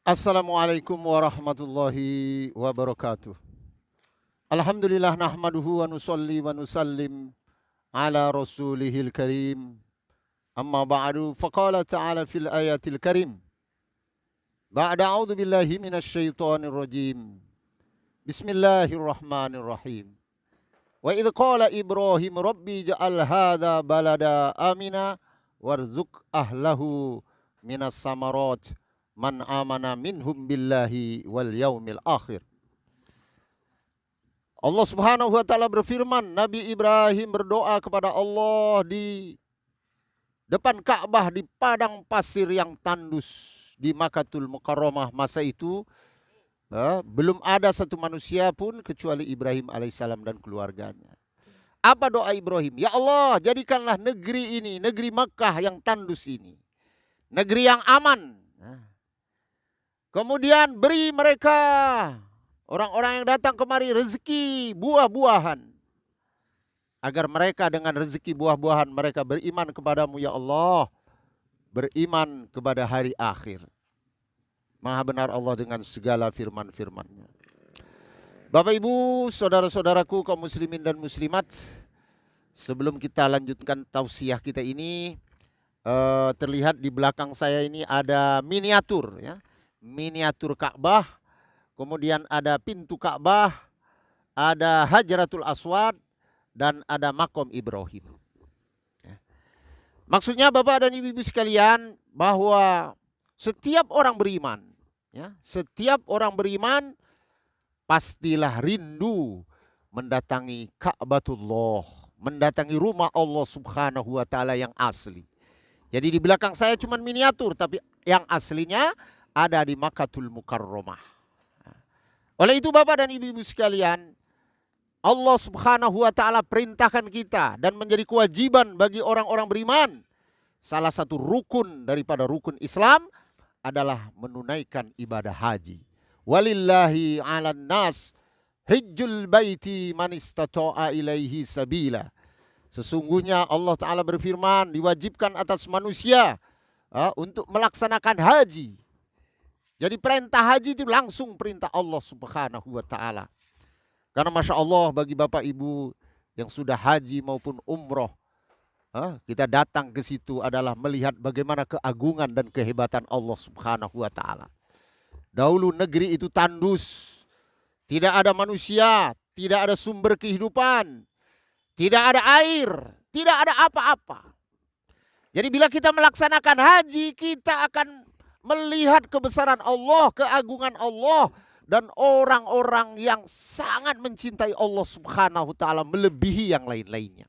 Assalamualaikum warahmatullahi wabarakatuh. Alhamdulillah nahmaduhu wa nusalli wa nusallim ala rasulihil karim. Amma ba'du faqala ta'ala fil ayatil karim. Ba'da a'udzu billahi minasy syaithanir rajim. Bismillahirrahmanirrahim. Wa idh qala Ibrahim rabbi ja'al hadza balada amina warzuq ahlahu minas samarat man amana minhum billahi wal yaumil akhir. Allah Subhanahu wa taala berfirman, Nabi Ibrahim berdoa kepada Allah di depan Ka'bah di padang pasir yang tandus di Makkatul Mukarramah masa itu. Belum ada satu manusia pun kecuali Ibrahim alaihissalam dan keluarganya. Apa doa Ibrahim? Ya Allah, jadikanlah negeri ini, negeri Makkah yang tandus ini, negeri yang aman. Kemudian beri mereka, orang-orang yang datang kemari, rezeki buah-buahan. Agar mereka dengan rezeki buah-buahan mereka beriman kepadamu ya Allah. Beriman kepada hari akhir. Maha benar Allah dengan segala firman-firman-Nya. Bapak Ibu, saudara-saudaraku kaum muslimin dan muslimat. Sebelum kita lanjutkan tausiah kita ini, terlihat di belakang saya ini ada miniatur ya. Miniatur Ka'bah, kemudian ada pintu Ka'bah, ada Hajratul Aswad, dan ada Makom Ibrahim. Maksudnya Bapak dan Ibu-ibu sekalian bahwa setiap orang beriman, ya, setiap orang beriman pastilah rindu mendatangi Ka'batullah, mendatangi rumah Allah Subhanahu wa taala yang asli. Jadi di belakang saya cuma miniatur, tapi yang aslinya ada di Makkatul Mukarramah. Oleh itu Bapak dan Ibu-ibu sekalian, Allah Subhanahu wa taala perintahkan kita dan menjadi kewajiban bagi orang-orang beriman. Salah satu rukun daripada rukun Islam adalah menunaikan ibadah haji. Walillahi 'alan nas hajjul baiti man istata'a ilaihi sabila. Sesungguhnya Allah taala berfirman, diwajibkan atas manusia untuk melaksanakan haji. Jadi perintah haji itu langsung perintah Allah Subhanahu wa taala. Karena Masya Allah bagi Bapak Ibu yang sudah haji maupun umroh, kita datang ke situ adalah melihat bagaimana keagungan dan kehebatan Allah Subhanahu wa taala. Dahulu negeri itu tandus, tidak ada manusia, tidak ada sumber kehidupan, tidak ada air, tidak ada apa-apa. Jadi bila kita melaksanakan haji, kita akan melihat kebesaran Allah, keagungan Allah, dan orang-orang yang sangat mencintai Allah Subhanahu wa taala melebihi yang lain-lainnya.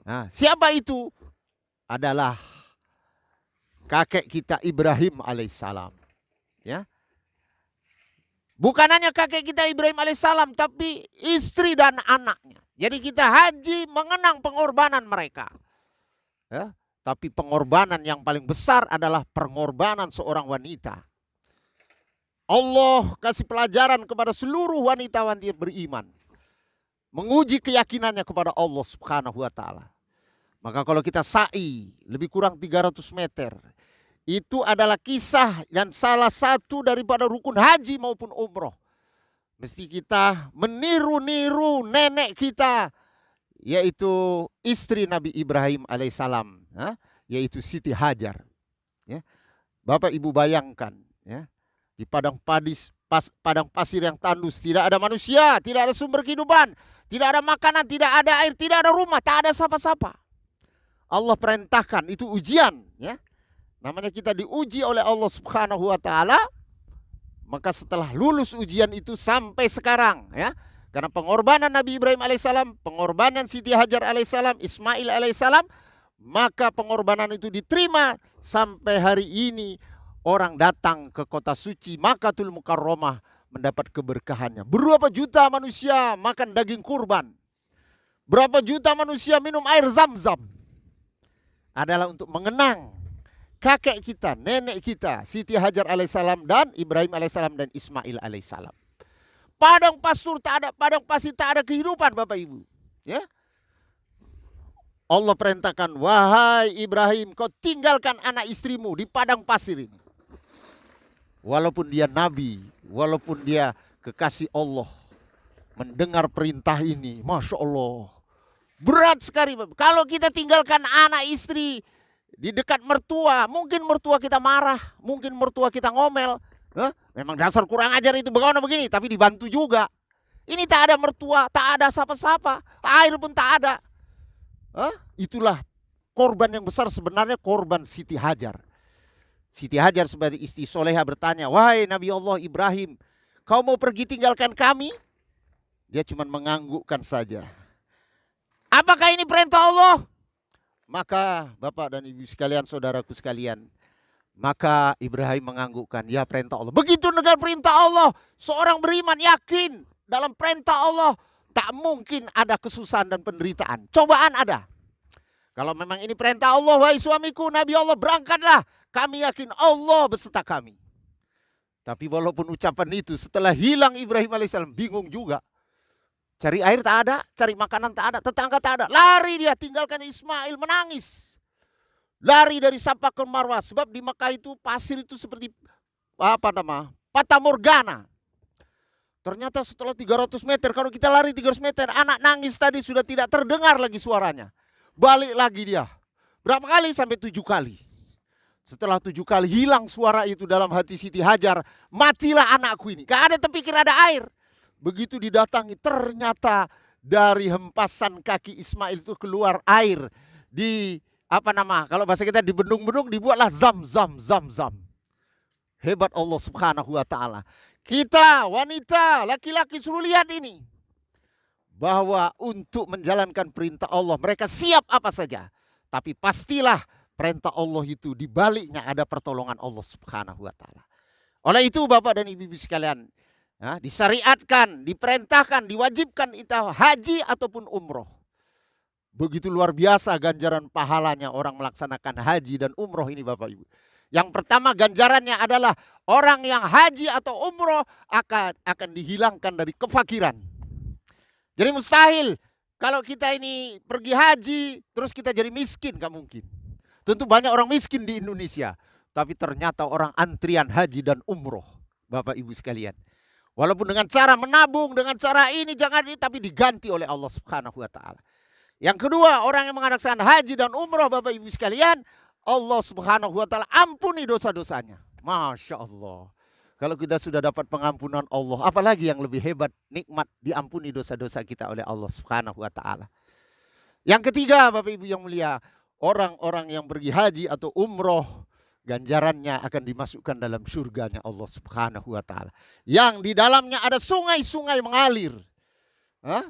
Nah, siapa itu? Adalah kakek kita Ibrahim alaihissalam. Ya. Bukan hanya kakek kita Ibrahim alaihissalam, tapi istri dan anaknya. Jadi kita haji mengenang pengorbanan mereka. Ya. Tapi pengorbanan yang paling besar adalah pengorbanan seorang wanita. Allah kasih pelajaran kepada seluruh wanita-wanita beriman. Menguji keyakinannya kepada Allah Subhanahu wa taala. Maka kalau kita sa'i lebih kurang 300 meter. Itu adalah kisah dan salah satu daripada rukun haji maupun umroh. Mesti kita meniru-niru nenek kita, yaitu istri Nabi Ibrahim alaihissalam, yaitu Siti Hajar. Ya. Bapak Ibu bayangkan, ya, di padang pasir yang tandus, tidak ada manusia, tidak ada sumber kehidupan, tidak ada makanan, tidak ada air, tidak ada rumah, tak ada siapa-siapa. Allah perintahkan, itu ujian, ya. Namanya kita diuji oleh Allah Subhanahu wa taala. Maka setelah lulus ujian itu sampai sekarang, ya. Karena pengorbanan Nabi Ibrahim alaihissalam, pengorbanan Siti Hajar alaihissalam, Ismail alaihissalam, maka pengorbanan itu diterima sampai hari ini. Orang datang ke kota suci Makkatul Mukarramah mendapat keberkahannya. Berapa juta manusia makan daging kurban. Berapa juta manusia minum air Zam-Zam. Adalah untuk mengenang kakek kita, nenek kita, Siti Hajar alaihissalam dan Ibrahim alaihissalam dan Ismail alaihissalam. Padang pasir tak ada kehidupan Bapak Ibu. Ya. Allah perintahkan, wahai Ibrahim, kau tinggalkan anak istrimu di padang pasir ini. walaupun dia nabi, walaupun dia kekasih Allah, mendengar perintah ini, Masya Allah, berat sekali. Kalau kita tinggalkan anak istri di dekat mertua, mungkin mertua kita marah, mungkin mertua kita ngomel. Memang dasar kurang ajar itu, bagaimana begini, tapi dibantu juga. Ini tak ada mertua, tak ada siapa-siapa, air pun tak ada. Itulah korban yang besar sebenarnya, korban Siti Hajar. Siti Hajar sebagai istri soleha bertanya, wahai Nabi Allah Ibrahim, kau mau pergi tinggalkan kami? Dia cuma menganggukkan saja. Apakah ini perintah Allah? Maka Bapak dan Ibu sekalian, saudaraku sekalian, maka Ibrahim menganggukkan, ya perintah Allah. Begitu dengar perintah Allah, seorang beriman yakin dalam perintah Allah, tak mungkin ada kesusahan dan penderitaan. Cobaan ada. Kalau memang ini perintah Allah, wahai suamiku, Nabi Allah, berangkatlah. Kami yakin Allah beserta kami. Tapi walaupun ucapan itu, setelah hilang Ibrahim alaihissalam, bingung juga. Cari air tak ada, cari makanan tak ada, tetangga tak ada. Lari dia, tinggalkan Ismail, menangis. Lari dari Safa ke Marwah, sebab di Makkah itu pasir itu seperti Fata Morgana. Ternyata setelah 300 meter, kalau kita lari 300 meter, anak nangis tadi sudah tidak terdengar lagi suaranya. Balik lagi dia. Berapa kali? Sampai 7 kali. Setelah 7 kali hilang suara itu dalam hati Siti Hajar, matilah anakku ini. Gak ada terpikir ada air. Begitu didatangi, ternyata dari hempasan kaki Ismail itu keluar air. Kalau bahasa kita di bendung-bendung dibuatlah zam-zam. Hebat Allah Subhanahu wa ta'ala. Kita wanita, laki-laki suruh lihat ini. Bahwa untuk menjalankan perintah Allah mereka siap apa saja. Tapi pastilah perintah Allah itu dibaliknya ada pertolongan Allah Subhanahu wa ta'ala. Oleh itu Bapak dan Ibu sekalian, disyariatkan, diperintahkan, diwajibkan itu haji ataupun umroh. Begitu luar biasa ganjaran pahalanya orang melaksanakan haji dan umroh ini Bapak Ibu. Yang pertama ganjarannya adalah orang yang haji atau umroh akan dihilangkan dari kefakiran. Jadi mustahil kalau kita ini pergi haji terus kita jadi miskin, gak mungkin. Tentu banyak orang miskin di Indonesia, tapi ternyata orang antrian haji dan umroh Bapak Ibu sekalian. Walaupun dengan cara menabung, dengan cara ini jangan ini, tapi diganti oleh Allah Subhanahu wa ta'ala. Yang kedua, orang yang mengadakan haji dan umroh Bapak Ibu sekalian, Allah Subhanahu wa ta'ala ampuni dosa-dosanya. Masya Allah. Kalau kita sudah dapat pengampunan Allah, apalagi yang lebih hebat, nikmat diampuni dosa-dosa kita oleh Allah Subhanahu wa ta'ala. Yang ketiga Bapak Ibu yang mulia, orang-orang yang pergi haji atau umroh, ganjarannya akan dimasukkan dalam surganya Allah Subhanahu wa ta'ala. Yang di dalamnya ada sungai-sungai mengalir.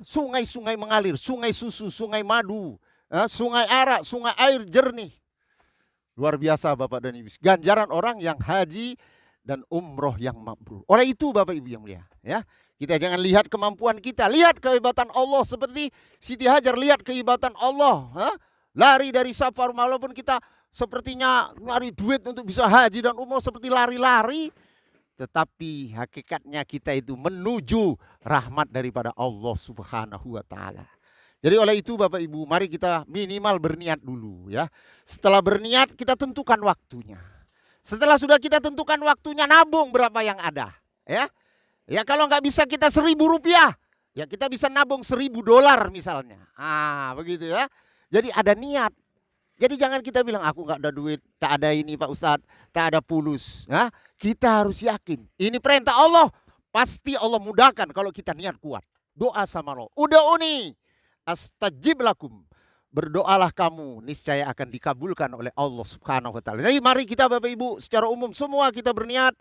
Sungai-sungai mengalir, sungai susu, sungai madu, sungai arak, sungai air jernih. Luar biasa Bapak dan Ibu. Ganjaran orang yang haji dan umroh yang mabrur. Oleh itu Bapak Ibu yang mulia, ya. Kita jangan lihat kemampuan kita, lihat kehebatan Allah seperti Siti Hajar lihat kehebatan Allah. Lari dari safar walaupun kita sepertinya nyari duit untuk bisa haji dan umroh seperti lari-lari. Tetapi hakikatnya kita itu menuju rahmat daripada Allah Subhanahu wa ta'ala. Jadi oleh itu Bapak Ibu, mari kita minimal berniat dulu ya. Setelah berniat kita tentukan waktunya. Setelah sudah kita tentukan waktunya, nabung berapa yang ada. Ya kalau nggak bisa kita 1.000 rupiah, ya kita bisa nabung 1.000 dolar misalnya. Begitu ya. Jadi ada niat. Jadi jangan kita bilang aku nggak ada duit, tak ada ini Pak Ustadz, tak ada pulus. Kita harus yakin ini perintah Allah, pasti Allah mudahkan kalau kita niat kuat. Doa sama Allah. Ud'uni astajib lakum. Berdoalah kamu, niscaya akan dikabulkan oleh Allah Subhanahu wa ta'ala. Jadi mari kita Bapak Ibu secara umum semua kita berniat,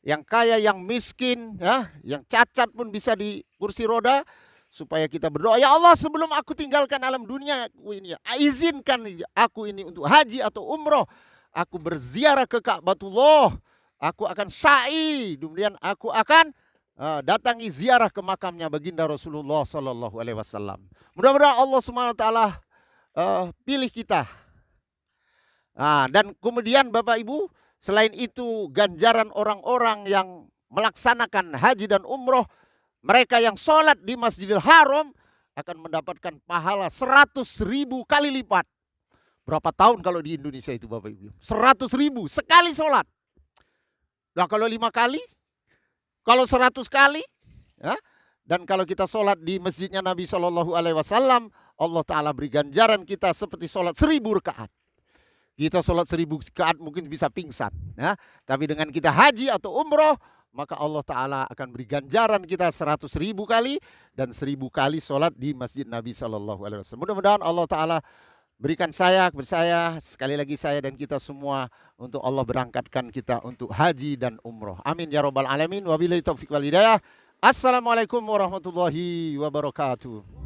yang kaya, yang miskin, yang cacat pun bisa di kursi roda. Supaya kita berdoa, ya Allah sebelum aku tinggalkan alam dunia ini, izinkan aku ini untuk haji atau umroh. Aku berziarah ke Ka'batullah. Aku akan sa'i. Kemudian aku akan datangi ziarah ke makamnya baginda Rasulullah Sallallahu Alaihi Wasallam. Mudah-mudahan Allah Subhanahu Wa Taala pilih kita. Dan kemudian Bapak Ibu, selain itu ganjaran orang-orang yang melaksanakan haji dan umroh, mereka yang sholat di Masjidil Haram akan mendapatkan pahala 100.000 kali lipat. Berapa tahun kalau di Indonesia itu Bapak Ibu? 100.000 sekali sholat. Nah kalau 5 kali, kalau 100 kali, ya, dan kalau kita sholat di masjidnya Nabi SAW, Allah Ta'ala beri ganjaran kita seperti sholat 1000 rakaat. Kita sholat 1000 rakaat mungkin bisa pingsan. Ya. Tapi dengan kita haji atau umroh, maka Allah Ta'ala akan beri ganjaran kita 100.000 kali dan 1000 kali sholat di masjid Nabi SAW. Mudah-mudahan Allah Ta'ala berikan saya, sekali lagi saya dan kita semua untuk Allah berangkatkan kita untuk haji dan umroh. Amin ya rabbal alamin. Wabillahi taufiq wal hidayah. Assalamualaikum warahmatullahi wabarakatuh.